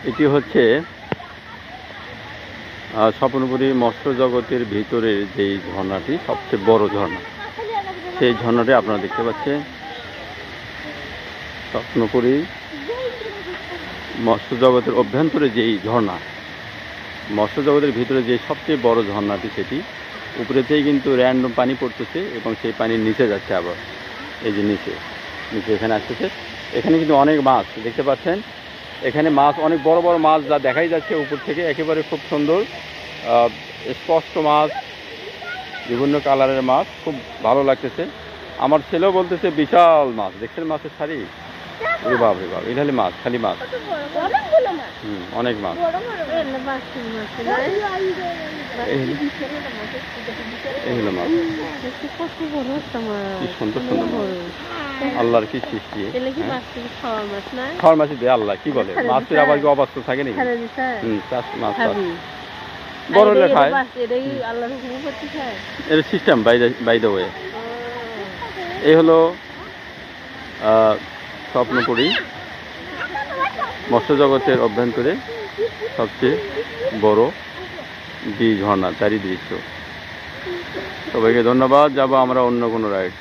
এটি হচ্ছে স্বপ্নপুরী মৎস্য জগতের ভিতরের যেই ঝর্ণাটি সবচেয়ে বড় ঝর্ণা, সেই ঝর্ণাটি আপনারা দেখতে পাচ্ছেন। স্বপ্নপুরী মৎস্য জগতের অভ্যন্তরে যেই ঝর্ণা, মৎস্য জগতের ভিতরে যে সবচেয়ে বড় ঝর্ণাটি, সেটি উপরেতেই কিন্তু র্যান্ডম পানি পড়তেছে এবং সেই পানির নিচে যাচ্ছে। আবার এই যে নিচে এখানে আসতেছে। এখানে কিন্তু অনেক মাছ দেখতে পাচ্ছেন। এখানে মাছ, অনেক বড় বড় মাছ যা দেখাই যাচ্ছে উপর থেকে, একেবারে খুব সুন্দর স্পষ্ট মাছ, বিভিন্ন কালারের মাছ, খুব ভালো লাগতেছে। আমার ছেলেও বলতেছে বিশাল মাছ, দেখছেন মাছের শাড়ি, ওরে বাপ রে বাপ, এটা মাছ, খালি মাছ, অনেক মাছ। এই হলো মাছ, কি সুন্দর সুন্দর মাছ, আল্লাহর কি সৃষ্টি। খাওয়ার মাছই দেয় আল্লাহ, কি বলে, মাছের আবার কি অবাস্তব থাকে নাকি? মাছ বড় হলে খায়, এর সিস্টেম বাই দ্য ওয়ে। এই হলো স্বপ্নপুরী মৎস্য জগতের অভ্যন্তরে সবচেয়ে বড় ঝর্ণা, তারই দৃশ্য। সবাইকে ধন্যবাদ। যাবো আমরা অন্য কোনো রাইড।